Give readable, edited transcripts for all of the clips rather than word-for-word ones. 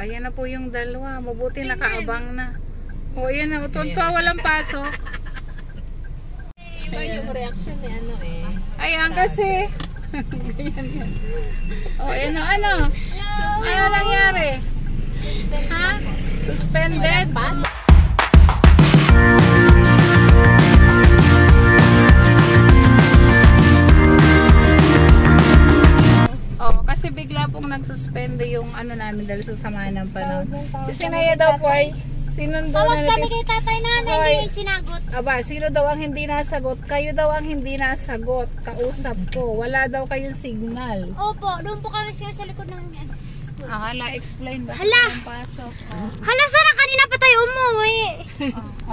ayan na po yung dalawa. Mabuti nakaabang na. O, ayan na. Tuntua, walang pasok. Iba yung reaction ni ano eh. Ayan kasi. Ganyan yan. O, ayan na. Ano nangyari? Ha? Suspended? Kasi bigla pong nagsuspende yung ano namin dahil sa sama ng panahon. Si Sinaya daw po ay sinundo na kami kay tatay namin, hindi yung sinagot. Aba, sino daw ang hindi nasagot? Kayo daw ang hindi nasagot. Kausap ko. Wala daw kayong signal. Opo, doon po kami sa likod ng school. Hala, explain ba? Hala! Pasok. Hala, sana kanina pa tayo umuwi.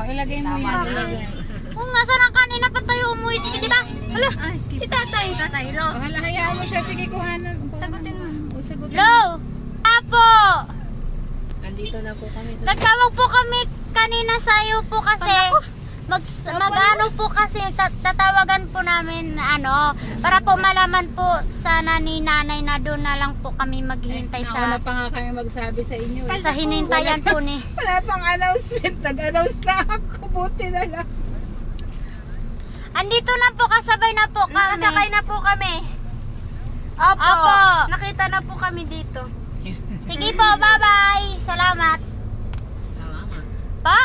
Ilagay mo yan. Oo nga, sana kanina pa tayo umuwi. Di ba? Hala, si tatay, no? Hala, hayaan mo siya. Sige, kuhanan. Sagutin mo. Sagutin. Hello! Apo! Andito na po kami. Nagtawag po kami kanina sa'yo po kasi mag-ano po kasi tatawagan po namin para po malaman po sana ni nanay na doon na lang po kami maghihintay sa Wala pa nga kami magsabi sa inyo. Sa hinintayan po ni. Wala pang announcement. Nag-announce na ako. Buti na lang. Andito na po, kasabay na po kami. Nakasakay na po kami. Opo. Nakita na po kami dito. Sige po, bye-bye. Salamat. Salamat. Pa?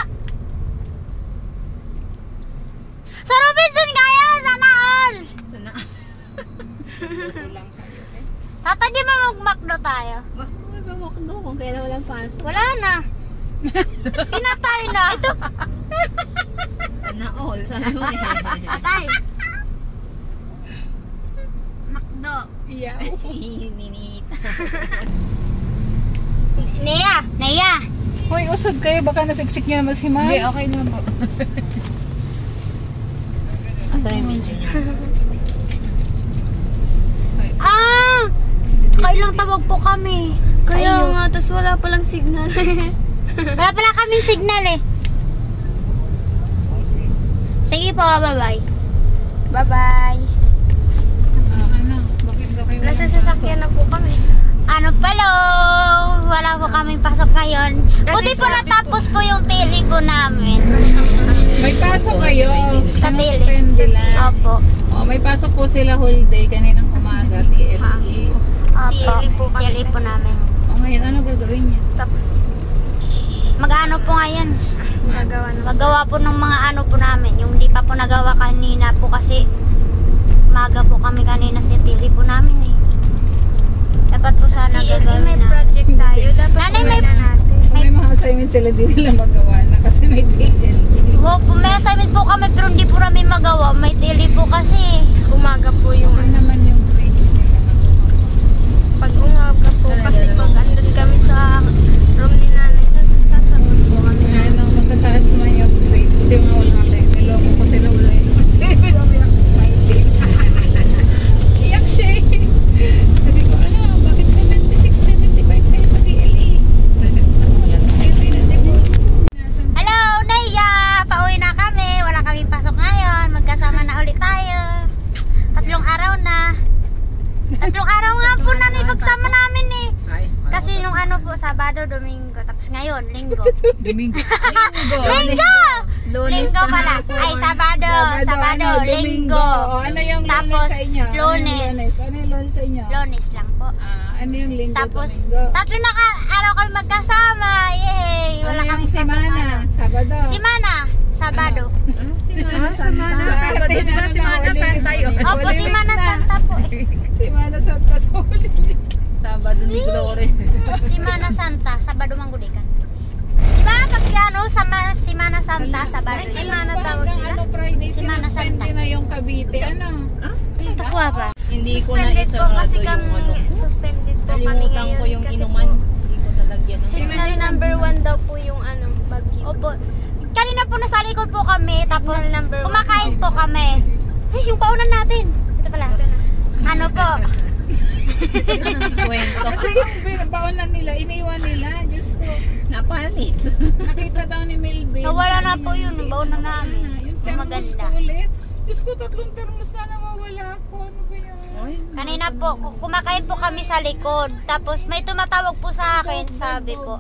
Sa Robinson kaya, sana all. Sana. Tata, di ba mag-McDo tayo? May pamakdo kung kailan walang pasok. Wala na. Pinatay na. Ito. Sana all. Sana mo eh. Patay. McDo. Yeah. Ninita. Nea. Hoy, usog kayo. Baka nasiksik niyo naman si Mai. Okay naman po. Asa yung medyo niya? Kailang tawag po kami. Kaya nga, tapos wala palang signal. Wala pala kaming signal eh. Sige po, bye-bye. Bye-bye. Bakit daw kayo Nasa sasakyan na po kami. Wala po kaming pasok ngayon. Buti po natapos po yung tele po namin. May pasok kayo. Sa tele. Sinuspend sila. Opo. May pasok po sila whole day kaninang umaga. TLE. Opo. Tele po namin. Ngayon, ano gagawin niya? Tapos, Mag-ano po ngayon? gagawa na. Magawa po ng mga ano po namin. Yung di pa po nagawa kanina po kasi maga po kami kanina sa tele po namin eh. Dapat po sana gagawin May na. project tayo. Dapat Nanay, may na natin. Kung may mga assignment sila, di nila magawa na kasi may TLE. May assignment po kami pero hindi po namin magawa. May tele po kasi. Umaga po yung Okay naman yung grades nila. pag umaga po kasi pag andun kami sa room ni nanay, sasagot po kami. Kaya nang matataas naman yung grade. Hindi mga walang like. Niloko ko sila wala yun. Kasi umiyak smiling. Iyak siya eh. Sabi ko, bakit 76, 75 kayo sa TLE? Hello, Naya! Pauwi na kami. Wala kaming pasok ngayon. Magkasama na ulit tayo. 3 araw na. 3 araw nga po na ipagsama namin eh. Kasi nung ano po, Sabado, Domingo. Tapos ngayon, Linggo. Domingo. Linggo! Lunes Linggo pala. Ay, Sabado, Linggo. Ano yung Tapos, Lunes sa inyo? Lunes. Ano yung Lunes sa inyo? Lunes lang po. Ano yung Linggo, Tapos, Domingo? 3 na araw kami magkasama. Yay! Wala Ano kami yung Semana? Sabado? Semana, Sabado. Semana Santa. Sabado, diba? Semana Santa yun. Opo, Semana Santa po eh. Semana Santa Soli. Sabado ni Glory. Semana Santa, Sabado Manggulikan. Diba pag Semana Santa, Sabado. Ay, Semana tawag nila? Ano Friday, Semana sinuspend Santa. na yung Cavite. Ano? Ito po ba? Hindi ko na Suspended po isarado kasi yung kami, ano. suspended po kami Kalimutan ngayon. ko yung kasi inuman. po, Hindi ko nalagyan. signal number 1 daw po yung bagyo. Opo. Kanina po nasa likod po kami, tapos number 1. kumakain po kami. Ay, yung paunan natin. Ito pala. Ano po? Kwento. Kasi yung baonan nila, iniwan nila. Diyos ko. Napanis. Nakita daw ni Melvin. Nawala na sabi po niya, yun, hindi, baonan nawala namin. na. Yung thermos Maganda. ko ulit. Diyos ko, 3 thermos sana mawala ako. Ano ba yan? Kanina po, kumakain po kami sa likod. Tapos may tumatawag po sa akin, sabi po,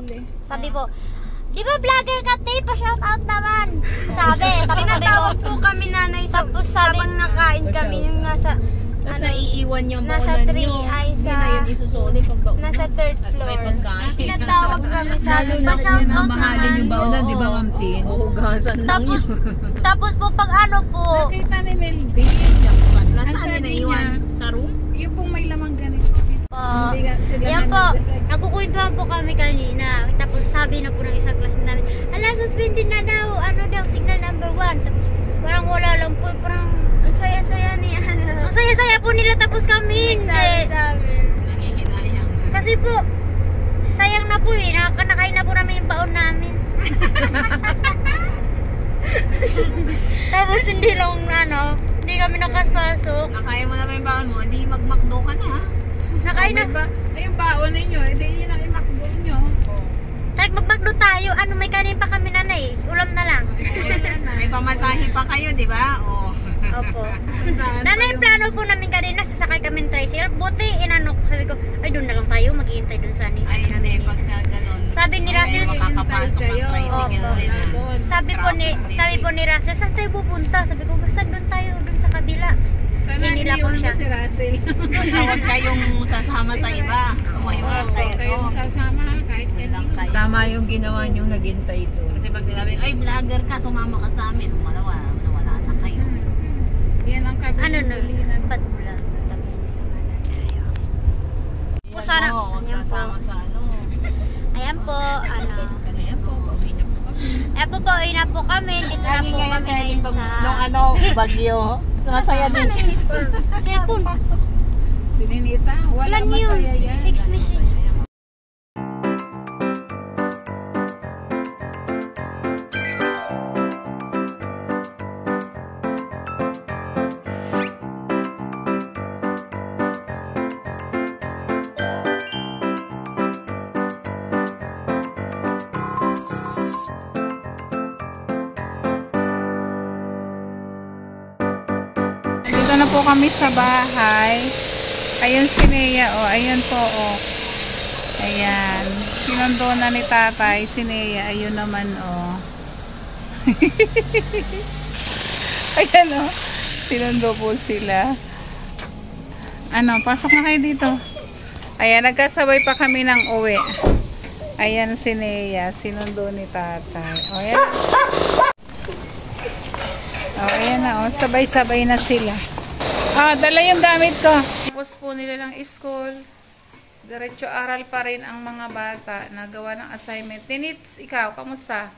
di ba vlogger ka, te? Pa-shout out naman. Sabi, tapos sabi ko, Tinatawag po kami nanay tapos sabi, habang nakain kami yung nasa Tapos naiiwan yung nasa baunan tree nyo. ay Hindi sa- na yun isusuli pag baunan. nasa third At floor. may pagkain. Tinatawag kami, sabi pa-shout out Mahalin yung naman. baunan, di ba, Ma'am Tin? Hugasan lang tapos, yun. tapos po pag ano po, Nakita ni Melvin. Nasaan Ang yun sabi naiwan? niya, Sa room? Yung pong may lamang ganito. Hindi nga sila yan po, nag- nagkukwentuhan po kami kanina. Tapos sabi na po ng isang classmate namin, ala, suspended na daw, ano daw, signal number 1. Tapos parang wala lang po, parang Ang saya-saya ni ang saya-saya po nila, tapos kami Sabi hindi. sa amin. Nangihinayang. Kasi po, sayang na po eh, nakakain na po namin yung baon namin. Tapos hindi lang hindi kami nakaspasok. Nakaya mo naman yung baon mo, di mag-McDo ka na. Nakain na. Ay, yung baon ninyo, hindi yun ang imakdo nyo. Tag magmagdo tayo, may kanin pa kami nanay, ulam na lang. May pamasahe pa kayo, di ba? Oh. Opo. Nanay, yung plano po namin kanina, sasakay kami ng tricycle. Buti, sabi ko, ay doon na lang tayo, maghihintay doon sa Ay, hindi, pagka ganun. Sabi ni Russell, makakapasok ng tricycle Opo. rin na. sabi po ni Russell, saan tayo pupunta? Sabi ko, basta doon tayo, doon sa kabila. Sana Hinila ko iniwan siya. mo si Russell. Basta huwag kayong sasama sa iba. Tumayo lang kayo. Kayong sasama ha, kahit Lang kanino. kayo. Tama yung ginawa nyo, naghintay doon. Kasi pag sinabing, ay vlogger ka, sumama ka sa amin. Wala na kayo. Yan ang Ano kabilin-bilinan. Ba't ulam? Tapos isama na tayo. Po, sana, Huwag ayan po. sasama sa ano. Ayan po, Kanayan po, pauwi na po kami. Ayan po, pauwi na po kami. Dito na po kami ngayon sa... Nung ano, bagyo. Masaya din siya. Cellphone. Si Ninita, wala Walang yun. masaya yan. Text message. Dito na po kami sa bahay. Ayun si Nea, ayun po, Ayan. Sinundo na ni tatay, si Nea, ayun naman, Ayan, sinundo po sila. Ano, pasok na kayo dito. Ayan, nagkasabay pa kami ng uwi. Ayan si Nea, sinundo ni tatay. Ayan. Ayan na, sabay-sabay na sila. Dala yung gamit ko. Tapos po nila lang school. Diretso aral pa rin ang mga bata. Nagawa ng assignment. Ninits, ikaw, kamusta?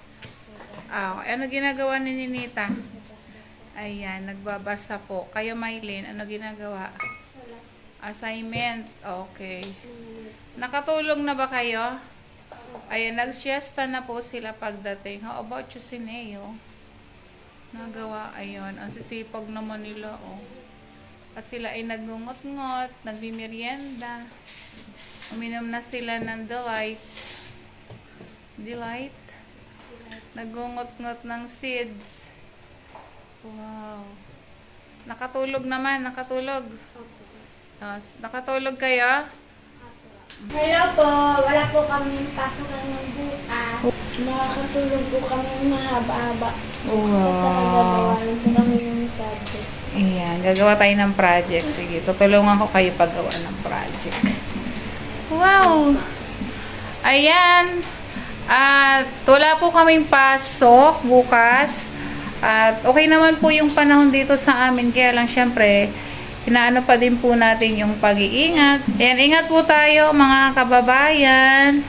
Ano ginagawa ni Ninita? Ayan, nagbabasa po. Kayo, Maylin, ano ginagawa? Assignment. Okay. Nakatulong na ba kayo? Ayan, nag-siesta na po sila pagdating. How about you, Sineo? Nagawa, ayun. Ang sisipag naman nila, At sila ay nagngungot-ngot, nagmimerienda. Uminom na sila ng Delight. Delight? Nagngungot-ngot ng seeds. Wow. Nakatulog naman, nakatulog. Nakatulog kayo? Hello po, wala po kami pasok ng bukas. Nakakatulog po kami mahaba-haba. Wow. Sa po kami ng project. Ayan, gagawa tayo ng project. Sige, tutulungan ko kayo paggawa ng project. Wow! Ayan. At wala po kaming pasok bukas. At okay naman po yung panahon dito sa amin. Kaya lang syempre, inaano pa din po natin yung pag-iingat. Ayan, ingat po tayo mga kababayan.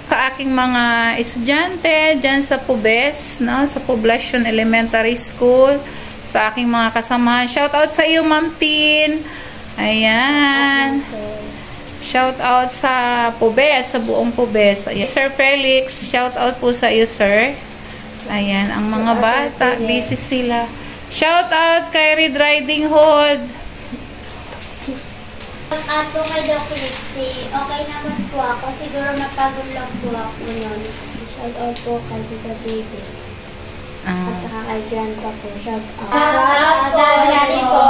Sa aking mga estudyante dyan sa Pubes, sa Poblacion Elementary School. Sa aking mga kasamahan. Shout out sa iyo, Ma'am Tin. Ayan. Shout out sa Pubes, sa buong Pubes. Ayan. Sir Felix, shout out po sa iyo, sir. Ayan, ang mga bata, busy sila. Shout out kay Red Riding Hood. Shout po kay Doc Lixie. Okay naman po ako. Siguro napagod lang po ako nun. Shout out po kay Tita JD. Ah. At saka kay Grandpa po. Shout out. Daddy po.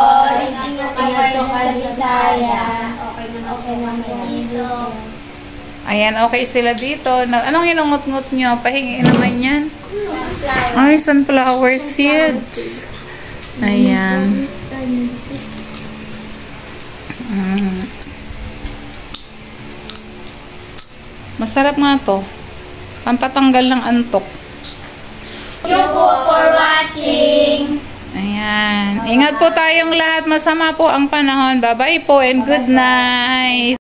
Ingat po sa Bisaya. Okay naman dito. Ayan, okay sila dito. Anong hinungot-ngot nyo? Pahingi naman yan. Ay, sunflower seeds. Ayan. Masarap nga to. Pampatanggal ng antok. Thank you po for watching. Ayan. Ingat po tayong lahat. Masama po ang panahon. Bye-bye po and good night.